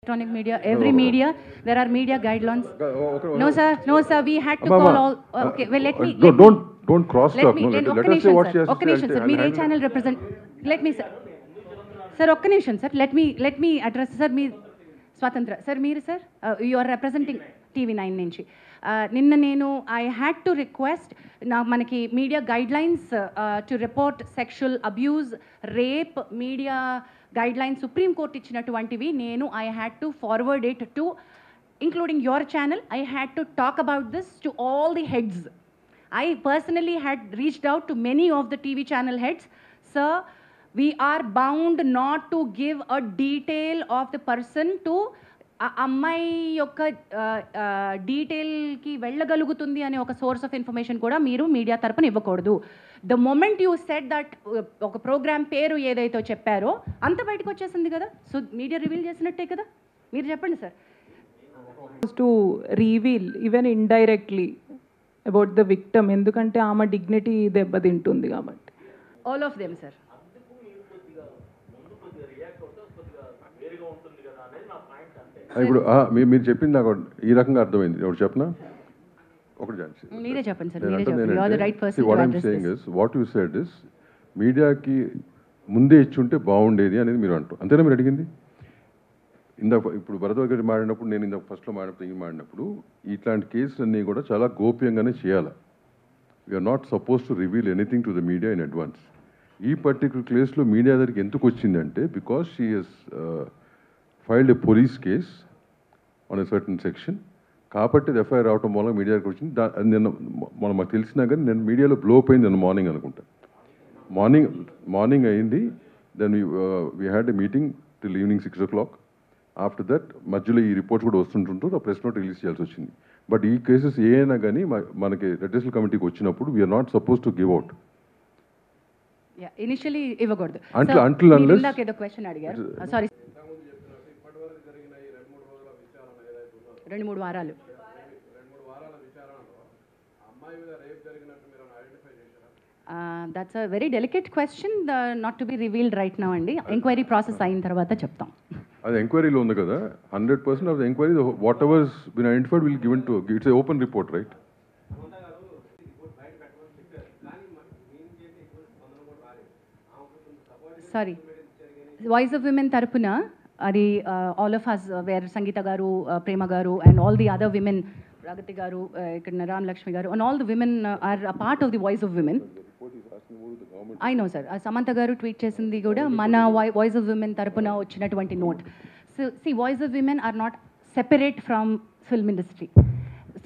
Electronic media, every media, there are media guidelines. No, sir, we had to call all. Okay, well, let me. Don't cross talk. Let us say what she has to say. Sir, media channel represent. Let me, sir. Sir, occasion, sir. Let me address, sir. Me, Swatantra, sir. Meer, sir. You are representing TV9 నుంచి. నిన్న నేను I had to request నా మనకి media guidelines to report sexual abuse, rape, media guidelines Supreme Court ఇచ్చినటువంటివి నేను I had to forward it to, including your channel. I had to talk about this to all the heads. I personally had reached out to many of the TV channel heads. Sir, we are bound not to give a detail of the person to అమ్మాయి యొక్క డీటెయిల్కి వెళ్ళగలుగుతుంది అనే ఒక source of information కూడా మీరు media తరపున ఇవ్వకూడదు. The moment you said that ఒక programme పేరు ఏదైతే చెప్పారో అంత బయటకు వచ్చేసింది కదా, సో మీడియా రివీల్ చేసినట్టే కదా. మీరు చెప్పండి sir. To reveal even indirectly about the victim, ఎందుకంటే ఆమె డిగ్నిటీ దెబ్బతింటుంది కాబట్టి. All of them sir. ఇప్పుడు మీరు చెప్పింది నాకు ఈ రకంగా అర్థమైంది. ఎవరు చెప్పనా? ఒకటి మీరే చెప్పండి sir. You are the right person to address this. What you said is మీడియాకి ముందే ఇచ్చుంటే బాగుండేది అనేది మీరు అంటారు, అంతేనా మీరు అడిగింది? ఇప్పుడు భరద్వాజ్ గారు మాడినప్పుడు, నేను ఇందాక ఫస్ట్లో మాడినప్పుడు ఇట్లాంటి కేసులన్నీ కూడా చాలా గోప్యంగానే చేయాలి. We are not suppose to reveal anything to the media in advance. ఈ పర్టికులర్ కేసులో మీడియా దగ్గరికి ఎందుకు వచ్చిందంటే because she has filed a police case on a certain section, కాబట్టి అది ఎఫ్ఐఆర్ రావటం వల్ల మీడియా దగ్గరికి వచ్చింది. నిన్న మాకు తెలిసినా కానీ నేను మీడియాలో బ్లో అయింది నిన్న మార్నింగ్ అనుకుంటా. మార్నింగ్ అయింది. Then we had a meeting till evening 6 o'clock. After that మధ్యలో ఈ రిపోర్ట్స్ కూడా వస్తుంటుంటూ ఆ ప్రెస్ నోట్ రిలీజ్ చేయాల్సి వచ్చింది. బట్ ఈ కేసెస్ ఏ అయినా కానీ మనకి రెడ్రెసల్ కమిటీకి వచ్చినప్పుడు we are not suppose to give out. Initially ఇవ్వకూడదు. ఏదో క్వశ్చన్ అడిగారు, సారీ. 2-3 వారాలు that's a very delicate question, not to be revealed right now అండి. ఎంక్వైరీ ప్రాసెస్ అయిన తర్వాత చెప్తాం. అది ఎంక్వైరీలో ఉంది కదా. 100% of the enquiry whatever been identified will given to, it's a open report right. Sorry, voice of women తరపున అది all of us were Sangeetha గారు, ప్రేమ గారు and all the other women, Pragathi గారు, ఇక్కడ రామలక్ష్మి గారు and all the women are a part of the voice of women. I know sir, Samantha గారు tweet చేసింది కూడా మన వాయిస్ ఆఫ్ విమెన్ తరపున వచ్చినటువంటి note. So see, voice of women are not separate from film industry.